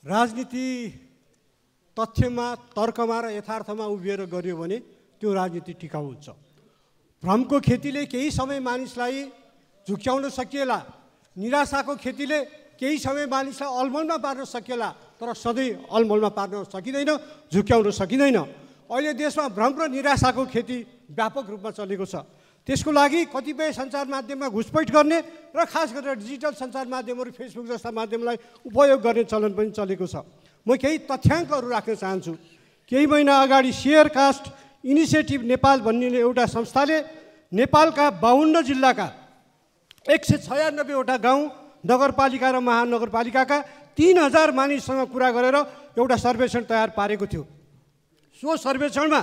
राजनीति तथ्यमा, तर्कमा र यथार्थमा उभिएर गरियो भने त्यो राजनीति टिकाउ हुन्छ। भ्रमको खेतीले केही समय मानिसलाई झुक्क्याउन सकिएला, निराशाको खेतीले केही समय मानिसलाई अलमलमा पार्न सकिएला, तर सधैँ अलमलमा पार्न सकिँदैन, झुक्क्याउन सकिँदैन। अहिले देशमा भ्रम र निराशाको खेती व्यापक रूपमा चलेको छ। त्यसको लागि कतिपय सञ्चार माध्यममा घुसपैठ गर्ने र खास गरेर डिजिटल सञ्चार माध्यमहरू, फेसबुक जस्ता माध्यमलाई उपयोग गर्ने चलन पनि चलेको छ। म केही तथ्याङ्कहरू राख्न चाहन्छु। केही महिना अगाडि शेयर कास्ट इनिसिएटिभ नेपाल भन्ने एउटा संस्थाले नेपालका 52 जिल्लाका 196वटा गाउँ, नगरपालिका र महानगरपालिकाका 3000 मानिससँग कुरा गरेर एउटा सर्वेक्षण तयार पारेको थियो। सो सर्वेक्षणमा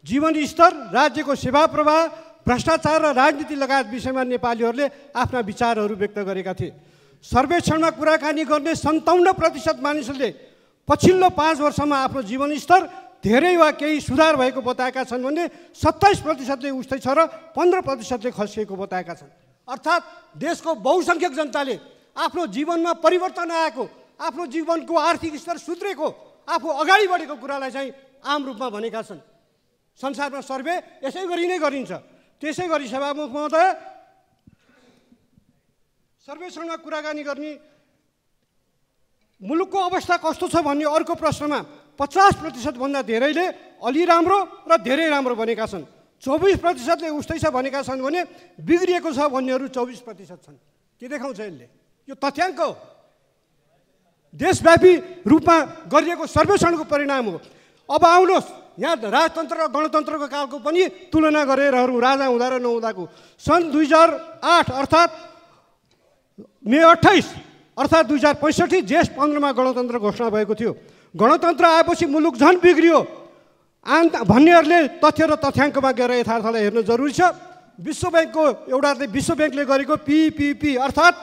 जीवन स्तर, राज्यको सेवा प्रवाह, भ्रष्टाचार र राजनीति लगायत विषयमा नेपालीहरूले आफ्ना विचारहरू व्यक्त गरेका थिए। सर्वेक्षणमा कुराकानी गर्ने 57% मानिसहरूले पछिल्लो 5 वर्षमा आफ्नो जीवन स्तर धेरै वा केही सुधार भएको बताएका छन् भने 27%ले उस्तै छ र 15%ले खस्किएको बताएका छन्। अर्थात् देशको बहुसङ्ख्यक जनताले आफ्नो जीवनमा परिवर्तन आएको, आफ्नो जीवनको आर्थिक स्तर सुध्रेको, आफू अगाडि बढेको कुरालाई चाहिँ आम रूपमा भनेका छन्। संसारमा सर्वे यसै गरी नै गरिन्छ। त्यसै गरी सभामुख महोदय, सर्वेक्षणमा कुराकानी गर्ने मुलुकको अवस्था कस्तो छ भन्ने अर्को प्रश्नमा 50% भन्दा धेरैले अलि राम्रो र धेरै राम्रो भनेका छन्। 24%ले उस्तै छ भनेका छन् भने बिग्रिएको छ भन्नेहरू 24% छन्। के देखाउँछ यसले? यो तथ्याङ्क हो, देशव्यापी रूपमा गरिएको सर्वेक्षणको परिणाम हो। अब आउनुहोस्, यहाँ राजतन्त्र र गणतन्त्रको कालको पनि तुलना गरेर हेरौँ, राजा हुँदा र नहुँदाको। सन् 2008 अर्थात् मे 28 अर्थात् 2065 जेठ 15मा गणतन्त्र घोषणा भएको थियो। गणतन्त्र आएपछि मुलुक झन् बिग्रियो भन्नेहरूले तथ्य र तथ्याङ्कमा गएर यथार्थलाई हेर्न जरुरी छ। विश्व ब्याङ्कले गरेको PPP अर्थात्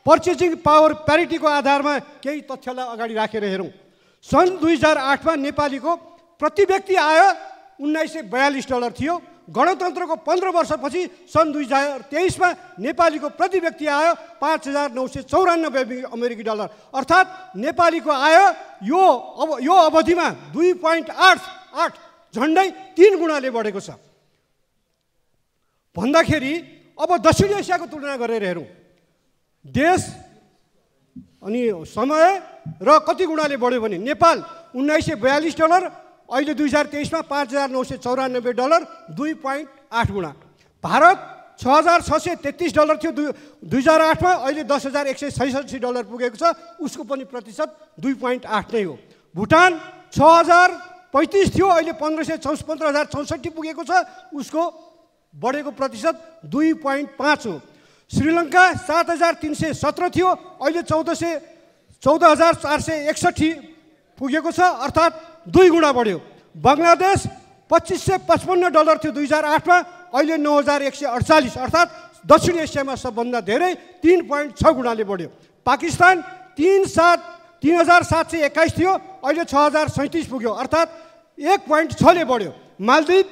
पर्चेजिङ पावर प्यारिटीको आधारमा केही तथ्यलाई अगाडि राखेर हेरौँ। सन् 2008मा नेपालीको प्रति व्यक्ति आय $1942 थियो। गणतन्त्रको 15 वर्षपछि सन् 2023मा नेपालीको प्रति व्यक्ति आय $5,994 अमेरिकी डलर। अर्थात् नेपालीको आय यो अवधिमा 2.88 झन्डै 3 गुणाले बढेको छ। भन्दाखेरि अब दक्षिण एसियाको तुलना गरेर हेरौँ। देश अनि समय र कति गुणाले बढ्यो भने नेपाल $1942, अहिले 2023मा $5,994, 2.8 गुणा। भारत $6,633 थियो 2008मा, अहिले $10,166 पुगेको छ। उसको पनि प्रतिशत 2.8 नै हो। भुटान 6,035 थियो, अहिले 15,64,064 पुगेको छ। उसको बढेको प्रतिशत 2.5 हो। श्रीलङ्का 7,317 थियो, अहिले 14,461 पुगेको छ, अर्थात् 2 गुणा बढ्यो। बङ्गलादेश $2,555 थियो 2008मा, अहिले 9,148, अर्थात् दक्षिण एसियामा सबभन्दा धेरै 3.6 गुणाले बढ्यो। पाकिस्तान 3,721 थियो, अहिले 6,037 पुग्यो, अर्थात् 1.6 ले बढ्यो। मालदिव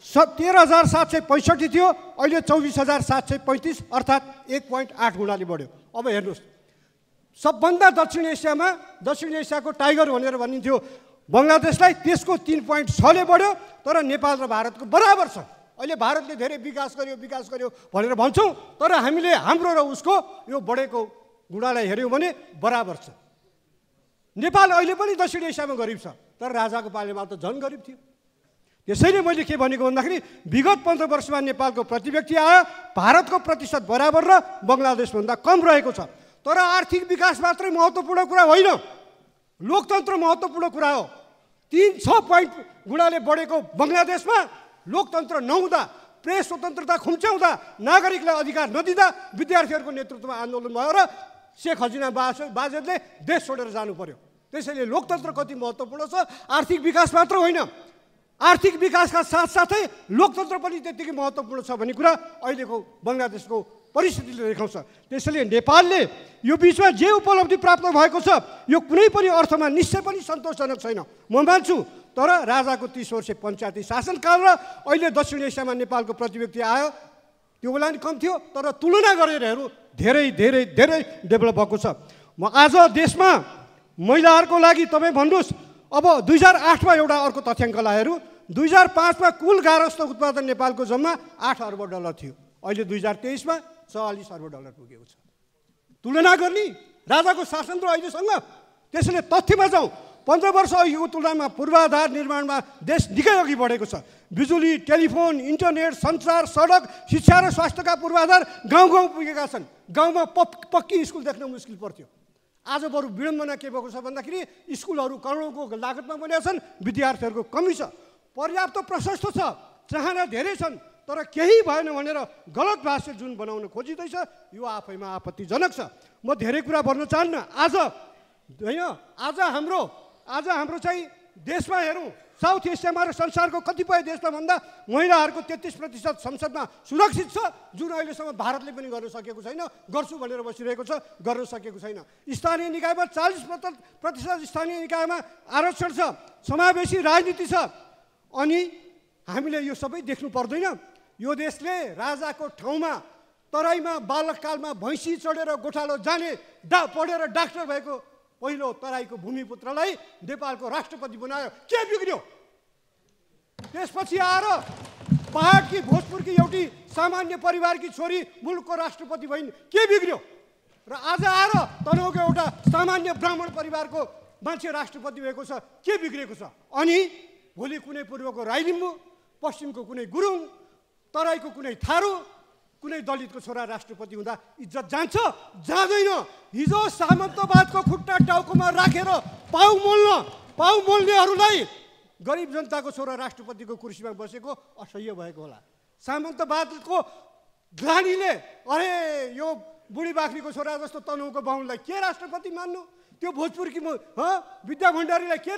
13,765 थियो, अहिले 24,735, अर्थात् 1.8 गुणाले बढ्यो। अब हेर्नुहोस्, सबभन्दा दक्षिण एसियाको टाइगर भनेर भनिन्थ्यो बङ्गलादेशलाई, त्यसको 3.6 ले बढ्यो। तर नेपाल र भारतको बराबर छ। अहिले भारतले धेरै विकास गर्यो भनेर भन्छौँ, तर हामीले हाम्रो र उसको यो बढेको गुणालाई हेऱ्यौँ भने बराबर छ। नेपाल अहिले पनि दक्षिण एसियामा गरिब छ, तर राजाको पालेमा त झन् गरिब थियो। त्यसैले मैले के भनेको भन्दाखेरि विगत 15 वर्षमा नेपालको प्रति व्यक्ति आय भारतको प्रतिशत बराबर र बङ्गलादेशभन्दा कम रहेको छ। तर आर्थिक विकास मात्रै महत्त्वपूर्ण कुरा होइन, लोकतन्त्र महत्त्वपूर्ण कुरा हो। 3-6 गुणाले बढेको बङ्गलादेशमा लोकतन्त्र नहुँदा, प्रेस स्वतन्त्रता खुम्च्याउँदा, नागरिकलाई अधिकार नदिँदा विद्यार्थीहरूको नेतृत्वमा आन्दोलन भयो र शेख हसिना बाजेले देश छोडेर जानु पर्यो। त्यसैले लोकतन्त्र कति महत्त्वपूर्ण छ, आर्थिक विकास मात्र होइन, आर्थिक विकासका साथसाथै लोकतन्त्र पनि त्यत्तिकै महत्त्वपूर्ण छ भन्ने कुरा अहिलेको बङ्गलादेशको परिस्थितिले देखाउँछ। त्यसैले नेपालले यो बिचमा जे उपलब्धि प्राप्त भएको छ यो कुनै पनि अर्थमा निश्चय पनि सन्तोषजनक छैन, म मान्छु। तर राजाको 30 वर्ष पञ्चायती शासनकाल र अहिले दक्षिण एसियामा नेपालको प्रति व्यक्ति आयो त्यो बेला नि कम थियो, तर तुलना गरेर हेरौँ धेरै धेरै धेरै डेभलप भएको छ। म आज देशमा महिलाहरूको लागि तपाईँ भन्नुहोस्। अब 2008मा एउटा अर्को तथ्याङ्कलाई हेरौँ। 2005मा कुल गार्हस्थ उत्पादन नेपालको जम्मा 8 अर्ब डलर थियो। अहिले 2023मा 44 अर्ब डलर पुगेको छ। तुलना गर्ने राजाको शासन र अहिलेसँग। त्यसैले तथ्यमा जाउँ। 15 वर्ष अघिको तुलनामा पूर्वाधार निर्माणमा देश निकै अघि बढेको छ। बिजुली, टेलिफोन, इन्टरनेट, सञ्चार, सडक, शिक्षा र स्वास्थ्यका पूर्वाधार गाउँ गाउँ पुगेका छन्। गाउँमा पक्की स्कुल देख्न मुस्किल पर्थ्यो। आज बरु विडम्बना के भएको छ भन्दाखेरि स्कुलहरू करोडौँको लागतमा बनेका छन्, विद्यार्थीहरूको कमी छ। पर्याप्त प्रशस्त छ, चाहना धेरै छन्, तर केही भएन भनेर गलत भाष्य जुन बनाउन खोजिँदैछ यो आफैमा आपत्तिजनक छ। म धेरै कुरा भन्न चाहन्न। आज होइन, आज हाम्रो चाहिँ देशमा हेरौँ, साउथ एसियामा र संसारको कतिपय देशमा भन्दा महिलाहरूको 33% संसदमा सुरक्षित छ, जुन अहिलेसम्म भारतले पनि गर्न सकेको छैन। गर्छु भनेर बसिरहेको छ, गर्न सकेको छैन। स्थानीय निकायमा 40% स्थानीय निकायमा आरक्षण छ, समावेशी राजनीति छ। अनि हामीले यो सबै देख्नु पर्दैन। यो देशले राजाको ठाउँमा तराईमा बालककालमा भैँसी चढेर गोठालो जाने पढेर डाक्टर भएको पहिलो तराईको भूमिपुत्रलाई नेपालको राष्ट्रपति बनायो। के बिग्रियो? त्यसपछि आएर पहाडकी भोजपुरकी एउटी सामान्य परिवारकी छोरी मुलुकको राष्ट्रपति भइन्। के बिग्रियो? र आज आएर तनहुँको एउटा सामान्य ब्राह्मण परिवारको मान्छे राष्ट्रपति भएको छ। के बिग्रेको छ? अनि भोलि कुनै पूर्वको राई लिम्बू, पश्चिमको कुनै गुरुङ, तराईको कुनै थारू, कुनै दलितको छोरा राष्ट्रपति हुँदा इज्जत जान्छ? जाँदैन। हिजो सामन्तवादको खुट्टा टाउकोमा राखेर पाउ मोल्नेहरूलाई गरिब जनताको छोरा राष्ट्रपतिको कुर्सीमा बसेको असह्य भएको होला। सामन्तवादको ग्लानीले अरे यो बुढी बाख्रीको छोरा जस्तो तनहुँको बाहुनलाई के राष्ट्रपति मान्नु, त्यो भोजपुरकी विद्या भण्डारीलाई के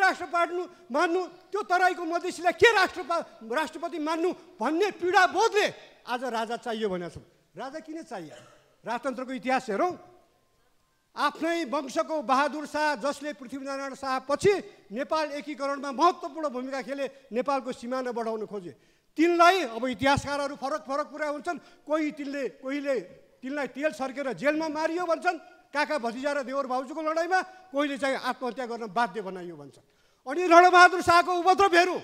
मान्नु, त्यो तराईको मधेसीलाई के राष्ट्रपति मान्नु भन्ने पीडा बोधले आज राजा चाहियो भनेको छ। राजा किन चाहियो? राजतन्त्रको इतिहास हेरौँ। आफ्नै वंशको बहादुर शाह जसले पृथ्वीनारायण शाह पछि नेपाल एकीकरणमा महत्त्वपूर्ण भूमिका खेले, नेपालको सिमाना बढाउन खोजे। तिनलाई अब इतिहासकारहरू फरक कुरा हुन्छन्। कोहीले तिनलाई तेल सर्केर जेलमा मारियो भन्छन्, काका भतिजा र देवर भाउजूको लडाइँमा। कोहीले चाहिँ आत्महत्या गर्न बाध्य बनाइयो भन्छन्। अनि रणबहादुर शाहको उपद्रव हेरौँ।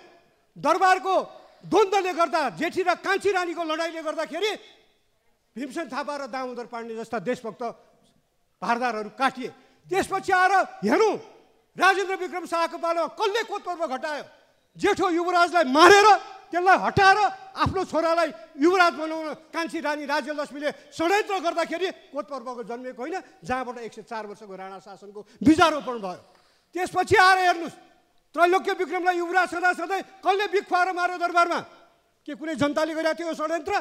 दरबारको द्वन्द्वले गर्दा, जेठी र कान्छी रानीको लडाइँले गर्दाखेरि भीमसेन थापा र दामोदर पाण्डे जस्ता देशभक्त भारदारहरू काटिए। त्यसपछि आएर हेरौँ, राजेन्द्र विक्रम शाहको पालामा कसले कोतपर्व घटायो? जेठो युवराजलाई मारेर त्यसलाई हटाएर आफ्नो छोरालाई युवराज बनाउन कान्छी रानी राज्यलक्ष्मीले षड्यन्त्र गर्दाखेरि कोतपर्वको जन्मेको होइन, जहाँबाट 104 वर्षको राणा शासनको बीजारोपण भयो। त्यसपछि आएर हेर्नुहोस्, त्रैलोक्य विक्रमलाई युवराज सधैँ कसले बिख खुवाएर मार्यो दरबारमा? के कुनै जनताले गरेको थियो षड्यन्त्र?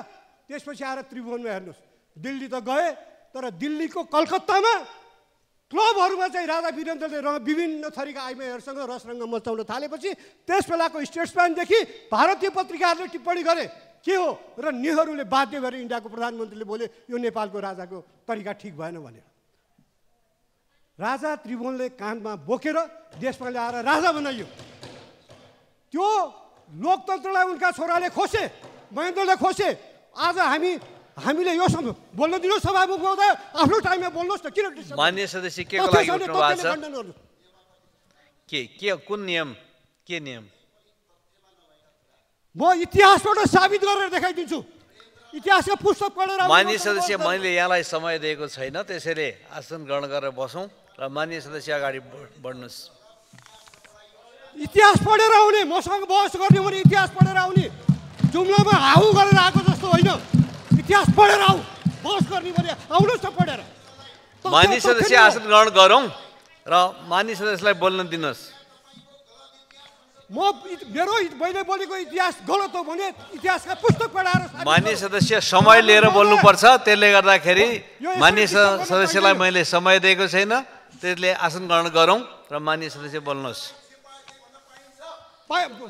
त्यसपछि आएर त्रिभुवनमा हेर्नुहोस्, दिल्ली त गए, तर दिल्लीको कलकत्तामा क्लबहरूमा चाहिँ राजा वीरेन्द्रले विभिन्न थरीका आइमाईहरूसँग रसरङ्ग मचाउन थालेपछि त्यस बेलाको स्टेट्सम्यानदेखि भारतीय पत्रिकाहरूले टिप्पणी गरे के हो, र नेहरूले बाध्य भएर इन्डियाको प्रधानमन्त्रीले बोले यो नेपालको राजाको तरिका ठिक भएन भनेर। राजा त्रिभुवनले काँधमा बोकेर देशमा ल्याएर राजा बनाइयो। त्यो लोकतन्त्रलाई उनका छोराले खोसे, महेन्द्रले खोसे। आज हामीले यो बोल्न दिनुहोस् सभामुख महोदय, आफ्नो टाइममा बोल्नुहोस् न। किन मान्य सदस्य के को लागि उठ्नु भएको छ? के कुन नियम? के नियम? म इतिहासबाट साबित गरेर देखाइदिन्छु। इतिहासका पुस्तक पढेर। मान्य सदस्य, मैले यहाँलाई समय दिएको छैन, त्यसैले आसन ग्रहण गरेर बसौँ र मान्य सदस्य अगाडि बढ्नुहोस्। इतिहास पढेर आउने, मसँग बहस गर्ने भने इतिहास पढेर आउने, जुम्लामा हाउ गरेर आएको जस्तो होइन। इतिहास पढेर आऊ, बहस गर्ने भने आउनुहोस् न पढेर। मान्य सदस्य आसन ग्रहण गरौँ र मान्य सदस्यलाई बोल्न दिनुहोस्। मैले बोलेको इतिहास गलत हो भने इतिहासका पुस्तक पढाएर। मान्य सदस्य समय लिएर बोल्नुपर्छ, त्यसले गर्दाखेरि मान्य सदस्यलाई मैले समय दिएको छैन, त्यसले आसन ग्रहण गरौँ र मान्य सदस्य बोल्नुहोस्।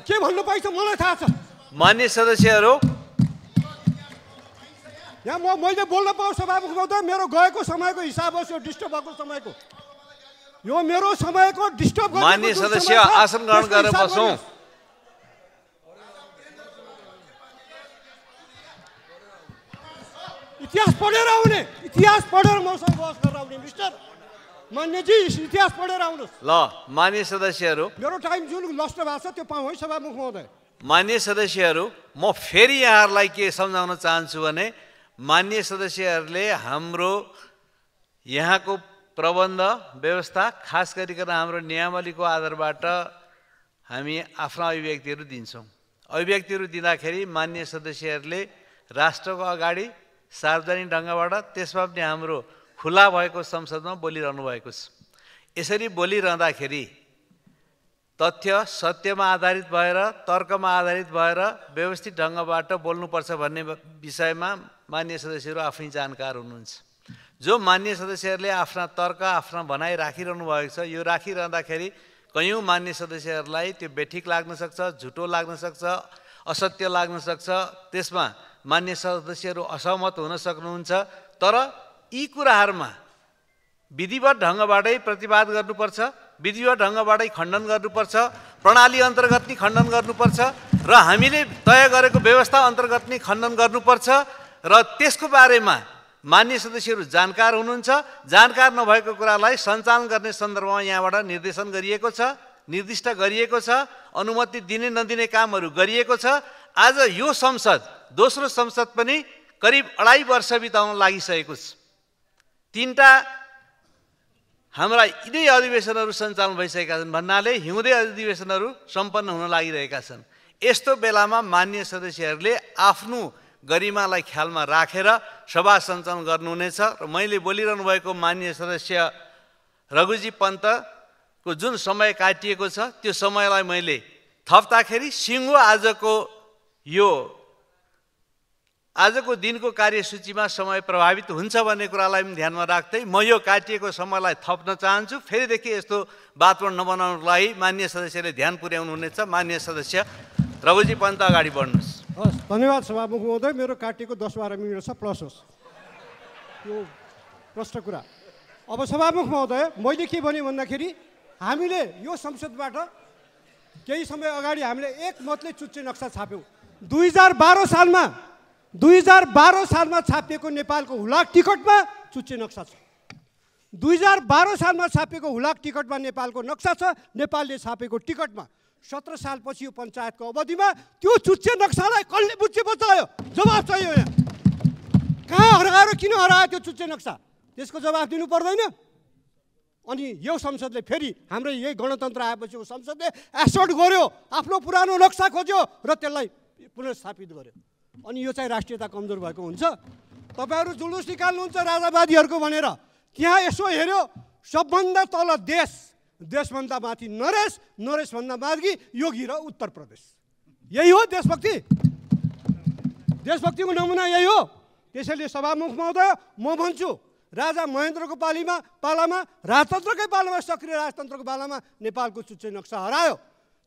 के भन्नु पाइन्छ मलाई थाहा छ। मान्य सदस्यहरू, यहाँ मैले बोल्न पाऊँ सभामुख महोदय। मेरो गएको समयको हिसाब होस्, यो डिस्टर्ब भएको समयको, यो मेरो समयको डिस्टर्ब। मान्य सदस्य आसन ग्रहण गरेर बसौँ। इतिहास पढेर आउने, इतिहास पढेर मसँग बहस गरेर आउने मिस्टर। मान्यजी इतिहास पढेर आउनुहोस्। ल मान्य सदस्यहरू, मेरो टाइम जुन नष्ट भएको छ त्यो पाऊँ है सभामुख महोदय। मान्य सदस्यहरू, म फेरि यहाँहरूलाई के सम्झाउन चाहन्छु भने मान्य सदस्यहरूले हाम्रो यहाँको प्रबन्ध व्यवस्था खास गरिकन हाम्रो नियमावलीको आधारबाट हामी आफ्ना अभिव्यक्तिहरू दिन्छौँ। अभिव्यक्तिहरू दिँदाखेरि मान्य सदस्यहरूले राष्ट्रको अगाडि सार्वजनिक ढङ्गबाट त्यसमा पनि हाम्रो खुला भएको संसदमा बोलिरहनु भएको छ। यसरी बोलिरहँदाखेरि तथ्य सत्यमा आधारित भएर तर्कमा आधारित भएर व्यवस्थित ढङ्गबाट बोल्नुपर्छ भन्ने विषयमा मान्य सदस्यहरू आफै जानकार हुनुहुन्छ। जो मान्य सदस्यहरूले आफ्ना तर्क आफ्ना भनाइ राखिरहनु भएको छ, यो राखिरहँदाखेरि कयौँ मान्य सदस्यहरूलाई त्यो बेठिक लाग्न सक्छ, झुटो लाग्न सक्छ, असत्य लाग्न सक्छ। त्यसमा मान्य सदस्यहरू असहमत हुन सक्नुहुन्छ। तर यी कुराहरूमा विधिवत ढङ्गबाटै प्रतिवाद गर्नुपर्छ, विधिवत ढङ्गबाटै खण्डन गर्नुपर्छ, प्रणाली अन्तर्गत नै खण्डन गर्नुपर्छ र हामीले तय गरेको व्यवस्था अन्तर्गत नै खण्डन गर्नुपर्छ। र त्यसको बारेमा मान्य सदस्यहरू जानकार हुनुहुन्छ। जानकार नभएको कुरालाई सञ्चालन गर्ने सन्दर्भमा यहाँबाट निर्देशन गरिएको छ, निर्दिष्ट गरिएको छ, अनुमति दिने नदिने कामहरू गरिएको छ। आज यो संसद दोस्रो संसद पनि करिब 2.5 वर्ष बिताउन लागिसकेको छ। 3टा हाम्रा यिनै अधिवेशनहरू सञ्चालन भइसकेका छन् भन्नाले हिउँदे अधिवेशनहरू सम्पन्न हुन लागिरहेका छन्। यस्तो बेलामा मान्य सदस्यहरूले आफ्नो गरिमालाई ख्यालमा राखेर सभा सञ्चालन गर्नुहुनेछ। र मैले बोलिरहनु भएको मान्य सदस्य रघुजी पन्तको जुन समय काटिएको छ त्यो समयलाई मैले थप्दाखेरि सिङ्गो आजको दिनको कार्यसूचीमा समय प्रभावित हुन्छ भन्ने कुरालाई पनि ध्यानमा राख्दै म यो काटिएको समयलाई थप्न चाहन्छु। फेरिदेखि यस्तो वातावरण नबनाउनको लागि मान्य सदस्यले ध्यान पुर्याउनु हुनेछ। मान्य सदस्य रघुजी पन्त अगाडि बढ्नुहोस्। हस्, धन्यवाद सभामुख महोदय। मेरो काटिएको 10-12 मिनट छ, प्लस होस् त्यो प्रश्न कुरा। अब सभामुख महोदय, मैले के भने भन्दाखेरि हामीले यो संसदबाट केही समय अगाडि हामीले एकमतले चुच्चे नक्सा छाप्यौँ। 2012 सालमा छापिएको नेपालको हुलाक टिकटमा चुच्चे नक्सा छ। 2012 सालमा छापिएको हुलाक टिकटमा नेपालको नक्सा छ। नेपालले छापेको टिकटमा 17 सालपछि यो पञ्चायतको अवधिमा त्यो चुच्चे नक्सालाई कसले बुझ्चे बचायो? जवाफ चाहियो यहाँ। कहाँ हराएर किन हरायो त्यो चुच्चे नक्सा? त्यसको जवाफ दिनु पर्दैन? अनि यो संसदले फेरि हाम्रो यही गणतन्त्र आएपछि यो संसदले एसोर्ट गर्यो, आफ्नो पुरानो नक्सा खोज्यो र त्यसलाई पुनर्स्थापित गर्यो। अनि यो चाहिँ राष्ट्रियता कमजोर भएको हुन्छ। तपाईँहरू जुलुस निकाल्नुहुन्छ राजावादीहरूको भनेर, त्यहाँ यसो हेऱ्यो सबभन्दा तल देशभन्दा माथि नरेश, नरेशभन्दा माथि योगी र उत्तर प्रदेश। यही हो देशभक्ति? देशभक्तिको नमुना यही हो। त्यसैले सभामुख महोदय, म भन्छु राजा महेन्द्रको पालामा राजतन्त्रकै पालामा सक्रिय राजतन्त्रको पालामा नेपालको चुच्चे नक्सा हरायो।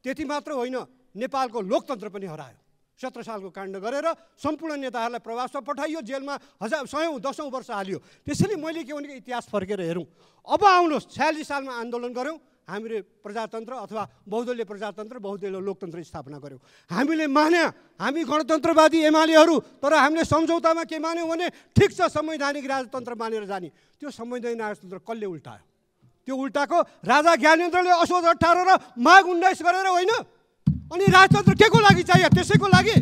त्यति मात्र होइन, नेपालको लोकतन्त्र पनि हरायो। 17 सालको काण्ड गरेर सम्पूर्ण नेताहरूलाई प्रवासमा पठाइयो, जेलमा 10औं वर्ष हालियो। त्यसैले मैले के भनेको इतिहास फर्केर हेरौँ। अब आउनुहोस्, 46 सालमा आन्दोलन गऱ्यौँ, हामीले प्रजातन्त्र अथवा बहुदलीय प्रजातन्त्र बहुदलीय लोकतन्त्र स्थापना गऱ्यौँ। हामीले मान्या हामी गणतन्त्रवादी एमालेहरू, तर हामीले सम्झौतामा के मान्यौँ भने ठिक छ संवैधानिक राजतन्त्र मानेर जाने। त्यो संवैधानिक राजतन्त्र कसले उल्टायो? त्यो उल्टाको राजा ज्ञानेन्द्रले असोज 18 र माघ 19 गरेर होइन। अनि राजतन्त्र के को लागि चाहियो? त्यसैको लागि।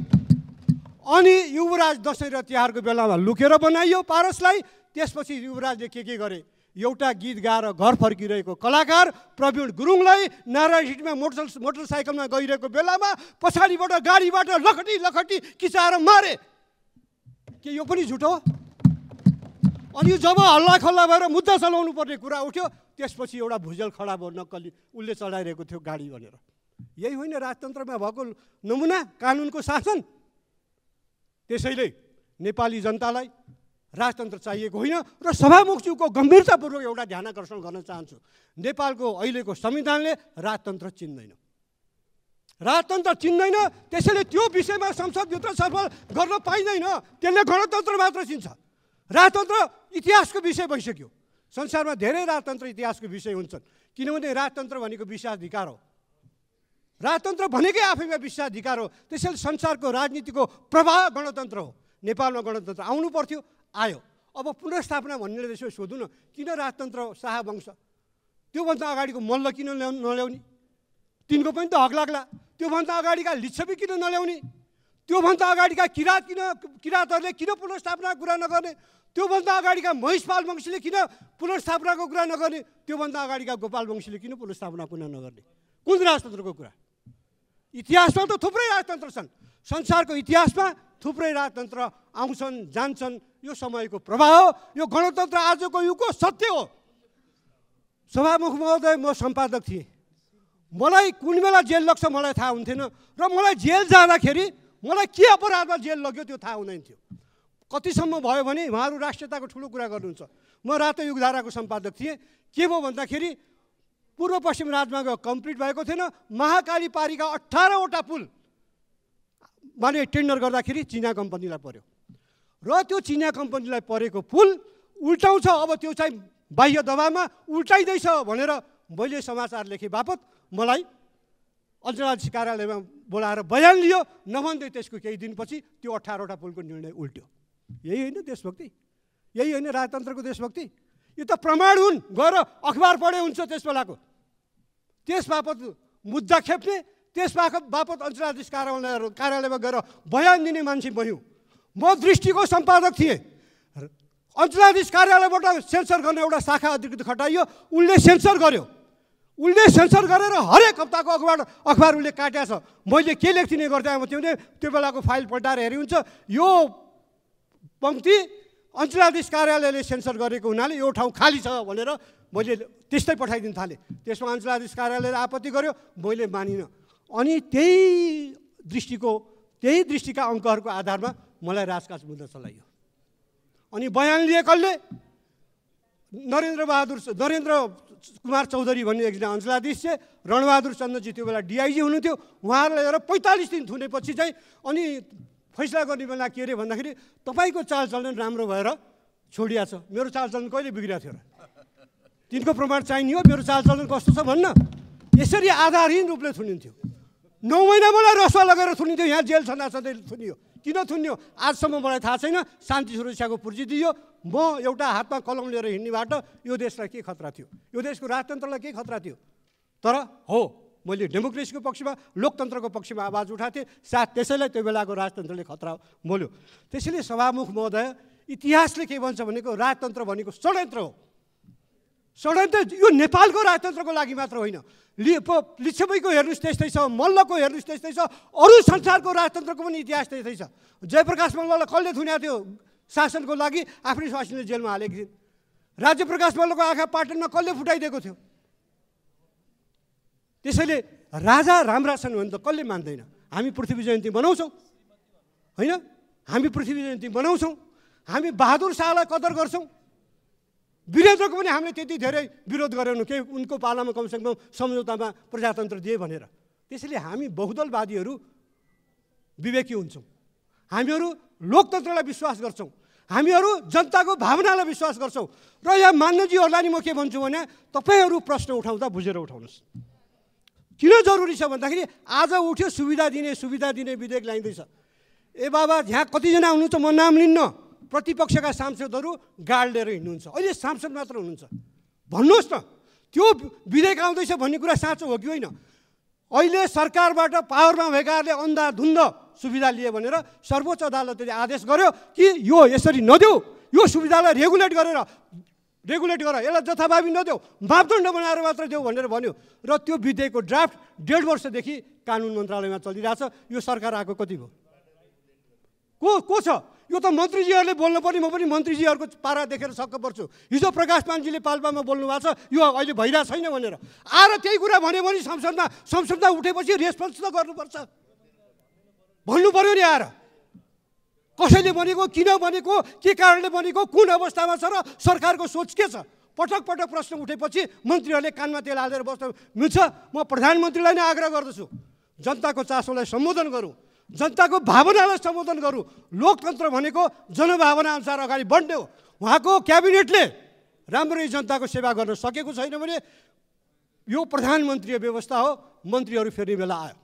अनि युवराज दसैँ र तिहारको बेलामा लुकेर बनाइयो पारसलाई। त्यसपछि युवराजले के गरे? एउटा गीत गाएर घर फर्किरहेको कलाकार प्रवीण गुरुङलाई नारायण सिटीमा मोटरसाइकलमा गइरहेको बेलामा पछाडिबाट गाडीबाट लखटी किचाएर मारे। के यो पनि झुटो? अनि जब हल्ला खल्ला भएर मुद्दा चलाउनु पर्ने कुरा उठ्यो, त्यसपछि एउटा भुजेल खडा भयो, नक्कली उसले चढाइरहेको थियो गाडी भनेर। यही होइन राजतन्त्रमा भएको नमुना, कानुनको शासन? त्यसैले नेपाली जनतालाई राजतन्त्र चाहिएको होइन। र सभामुखज्यूको गम्भीरतापूर्वक एउटा ध्यान आकर्षण गर्न चाहन्छु। नेपालको अहिलेको संविधानले राजतन्त्र चिन्दैन। राजतन्त्र चिन्दैन, त्यसैले त्यो विषयमा संसदभित्र छलफल गर्न पाइँदैन। त्यसले गणतन्त्र मात्र चिन्छ। राजतन्त्र इतिहासको विषय भइसक्यो। संसारमा धेरै राजतन्त्र इतिहासको विषय हुन्छन्, किनभने राजतन्त्र भनेको विशेषाधिकार हो। राजतन्त्र भनेकै आफैमा विशेषाधिकार हो। त्यसैले संसारको राजनीतिको प्रवाह गणतन्त्र हो। नेपालमा गणतन्त्र आउनु पर्थ्यो, आयो। अब पुनर्स्थापना भन्नेले त्यसो सोधौँ न, किन राजतन्त्र शाहवंश त्योभन्दा अगाडिको मल्ल किन नल्याउने? तिनको पनि त हक लाग्ला। त्योभन्दा अगाडिका लिच्छवी किन नल्याउने? त्योभन्दा अगाडिका किराँतहरूले किन पुनर्स्थापनाको कुरा नगर्ने? त्योभन्दा अगाडिका महिषपाल वंशीले किन पुनर्स्थापनाको कुरा नगर्ने? त्योभन्दा अगाडिका गोपाल वंशीले किन पुनर्स्थापनाको कुरा नगर्ने? कुन राजतन्त्रको कुरा? इतिहासमा त थुप्रै राजतन्त्र छन्। संसारको इतिहासमा थुप्रै राजतन्त्र आउँछन् जान्छन्। यो समयको प्रभाव हो। यो गणतन्त्र आजको युगको सत्य हो। सभामुख महोदय, म सम्पादक थिएँ। मलाई कुन बेला जेल लाग्छ मलाई थाहा हुन्थेन र मलाई जेल जाँदाखेरि मलाई के अपराधमा जेल लग्यो त्यो थाहा हुँदैन थियो। कतिसम्म भयो भने उहाँहरू राष्ट्रियताको ठुलो कुरा गर्नुहुन्छ। म रातो युगधाराको सम्पादक थिएँ। के भयो भन्दाखेरि पूर्व पश्चिम राजमार्ग कम्प्लिट भएको थिएन। महाकाली पारीका 18वटा पुल माने टेन्डर गर्दाखेरि चिना कम्पनीलाई पर्यो र त्यो चिना कम्पनीलाई परेको पुल उल्टाउँछ। अब त्यो चाहिँ बाह्य दबावमा उल्टाइँदैछ भनेर मैले समाचार लेखे बापत मलाई अञ्चलाधीश कार्यालयमा बोलाएर बयान लियो। नभन्दै त्यसको केही दिनपछि त्यो 18वटा पुलको निर्णय उल्ट्यो। यही होइन देशभक्ति? यही होइन राजतन्त्रको देशभक्ति? यो त प्रमाण हुन्। गएर अखबार पढे हुन्छ त्यस बेलाको। त्यस बापत मुद्दा खेप्ने, त्यस बापत अञ्चलाधीश कार्यालयमा गएर बयान दिने मान्छे बन्यो। म दृष्टिको सम्पादक थिएँ। अञ्चलाधीश कार्यालयबाट सेन्सर गर्ने एउटा शाखा अधिकृत खटाइयो। उनले सेन्सर गर्यो। उनले सेन्सर गरेर हरेक हप्ताको अखबार उनले काटेको छ। मैले के लेख्दिने गर्दै आएको थिएँ भने त्यो बेलाको फाइल पल्टाएर हेरि हुन्छ। यो पङ्क्ति अञ्चलाधीश कार्यालयले सेन्सर गरेको हुनाले यो ठाउँ खाली छ भनेर मैले त्यस्तै पठाइदिन थालेँ। त्यसमा अञ्चलाधीश कार्यालयले आपत्ति गर्यो। मैले मानिनँ। अनि त्यही दृष्टिका अङ्कहरूको आधारमा मलाई राजकाज मुद्दा चलाइयो। अनि बयान लिए कसले? नरेन्द्र कुमार चौधरी भन्ने एकजना अञ्चलाधीश चाहिँ रणबहादुर चन्दजी त्यो बेला डिआइजी हुनुहुन्थ्यो। उहाँहरूलाई लिएर 45 दिन थुनेपछि चाहिँ अनि फैसला गर्ने बेला के अरे भन्दाखेरि तपाईँको चालचलन राम्रो भएर छोडिया छ। मेरो चालचलन कहिले बिग्रिएको थियो र? तिनको प्रमाण चाहिने हो। मेरो चालचलन कस्तो छ भन्न। यसरी आधारहीन रूपले थुनिन्थ्यो। 9 महिना मलाई रसुवा लगेर थुनिन्थ्यो। यहाँ जेल छँदै थुनियो। किन थुन्यो आजसम्म मलाई थाहा छैन। शान्ति सुरक्षाको पुर्जी दियो। म एउटा हातमा कलम लिएर हिँड्नेबाट यो देशलाई के खतरा थियो? यो देशको राजतन्त्रलाई के खतरा थियो? तर हो, मैले डेमोक्रेसीको पक्षमा, लोकतन्त्रको पक्षमा आवाज उठाएको थिएँ। साथ त्यसैलाई त्यो बेलाको राजतन्त्रले खतरा मोल्यो। त्यसैले सभामुख महोदय, इतिहासले के भन्छ भनेको राजतन्त्र भनेको षड्यन्त्र हो। षड्यन्त्र यो नेपालको राजतन्त्रको लागि मात्र होइन। लिच्छवीको हेर्नुहोस् त्यस्तै छ, मल्लको हेर्नुहोस् त्यस्तै छ, अरू संसारको राजतन्त्रको पनि इतिहास त्यस्तै छ। जयप्रकाश मल्ललाई कसले थुनेको थियो? शासनको लागि आफ्नै स्वास्नीले जेलमा हालेको थिए। राज्यप्रकाश मल्लको आँखा पाटनमा कसले फुटाइदिएको थियो? त्यसैले राजा राम्रा छन् भने त कसले मान्दैन? हामी पृथ्वी जयन्ती मनाउँछौँ होइन? हामी पृथ्वी जयन्ती मनाउँछौँ। हामी बहादुर शाहलाई कदर गर्छौँ। वीरेन्द्रको पनि हामीले त्यति धेरै विरोध गरेनौँ के उनको पालामा कमसेकम सम्झौतामा प्रजातन्त्र दिए भनेर। त्यसैले हामी बहुदलवादीहरू विवेकी हुन्छौँ। हामीहरू लोकतन्त्रलाई विश्वास गर्छौँ। हामीहरू जनताको भावनालाई विश्वास गर्छौँ। र यहाँ मान्यजीहरूलाई नि म के भन्छु भने तपाईँहरू प्रश्न उठाउँदा बुझेर उठाउनुहोस्। किन जरुरी छ भन्दाखेरि आज उठ्यो सुविधा दिने विधेयक ल्याइँदैछ। ए बाबा यहाँ कतिजना हुनुहुन्छ म नाम लिन्न। प्रतिपक्षका सांसदहरू गाड लिएर हिँड्नुहुन्छ। अहिले सांसद मात्र हुनुहुन्छ। भन्नुहोस् न त्यो विधेयक आउँदैछ भन्ने कुरा साँचो हो कि होइन? अहिले सरकारबाट पावरमा भएकाहरूले अन्धाधुन्ध सुविधा लिए भनेर सर्वोच्च अदालतले आदेश गर्यो कि यो यसरी नदेऊ, यो सुविधालाई रेगुलेट गर, यसलाई जथाभावी नदेऊ, मापदण्ड बनाएर मात्र देऊ भनेर भन्यो। र त्यो विधेयकको ड्राफ्ट 1.5 वर्षदेखि कानुन मन्त्रालयमा चलिरहेछ। यो सरकार आएको कति भयो? को छ? यो त मन्त्रीजीहरूले बोल्नु पर्ने। म पनि मन्त्रीजीहरूको पारा देखेर छक्क पर्छु। हिजो प्रकाश पानजीले पाल्पामा बोल्नु भएको छ यो अहिले भइरहेको छैन भनेर। आएर त्यही कुरा भन्यो भने संसदमा उठेपछि रेस्पोन्स त गर्नुपर्छ। भन्नु पर्यो नि आएर कसैले भनेको, किन भनेको, के कारणले भनेको, कुन अवस्थामा छ र सरकारको सोच के छ? पटक प्रश्न उठेपछि मन्त्रीहरूले कानमा तेल हालेर बस्न मिल्छ? म प्रधानमन्त्रीलाई नै आग्रह गर्दछु जनताको चासोलाई सम्बोधन गरौँ, जनताको भावनालाई सम्बोधन गरौँ। लोकतन्त्र भनेको जनभावना अनुसार अगाडि बढ्ने हो। उहाँको क्याबिनेटले राम्ररी जनताको सेवा गर्न सकेको छैन भने यो प्रधानमन्त्रीय व्यवस्था हो। मन्त्रीहरू फेरि बेला आयो।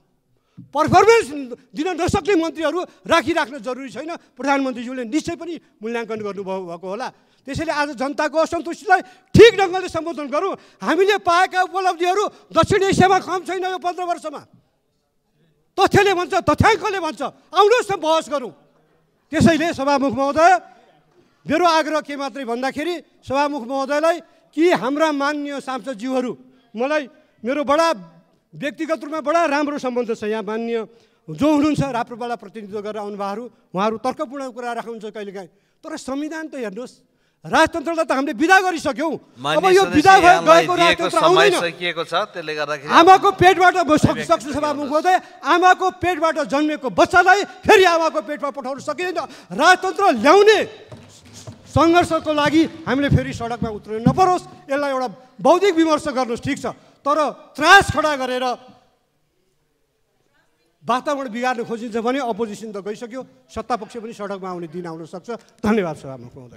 पर्फर्मेन्स दिन नसक्ने मन्त्रीहरू राख्न जरुरी छैन। प्रधानमन्त्रीज्यूले निश्चय पनि मूल्याङ्कन गर्नुभएको होला। त्यसैले आज जनताको असन्तुष्टिलाई ठिक ढङ्गले सम्बोधन गरौँ। हामीले पाएका उपलब्धिहरू दक्षिण एसियामा कम छैन यो 15 वर्षमा। तथ्यले भन्छ, तथ्याङ्कले भन्छ। आउनुहोस् न बहस गरौँ। त्यसैले सभामुख महोदय, मेरो आग्रह के मात्रै भन्दाखेरि सभामुख महोदयलाई कि हाम्रा माननीय सांसदज्यूहरू, मलाई मेरो बडा व्यक्तिगत रूपमा बडा राम्रो सम्बन्ध छ यहाँ माननीय जो हुनुहुन्छ राप्रपालाई प्रतिनिधित्व गरेर आउनुभएको, उहाँहरू तर्कपूर्ण कुरा राख्नुहुन्छ कहिलेकाहीँ। तर संविधान त हेर्नुहोस्, राजतन्त्रलाई त हामीले विदा गरिसक्यौँ। अब यो विदा गएको राजतन्त्र आउँदैन। आमाको पेटबाट सक्छु सभामुख महोदय, आमाको पेटबाट जन्मेको बच्चालाई फेरि आमाको पेटमा पठाउन सकिँदैन। राजतन्त्र ल्याउने सङ्घर्षको लागि हामीले फेरि सडकमा उत्रनु नपरोस्। यसलाई एउटा बौद्धिक विमर्श गर्नुहोस्, ठिक छ, तर त्रास खडा गरेर वातावरण बिगार्न खोजिन्छ भने अपोजिसन त गइसक्यो, सत्तापक्ष पनि सडकमा आउने दिन आउन सक्छ। धन्यवाद सभामुख महोदय।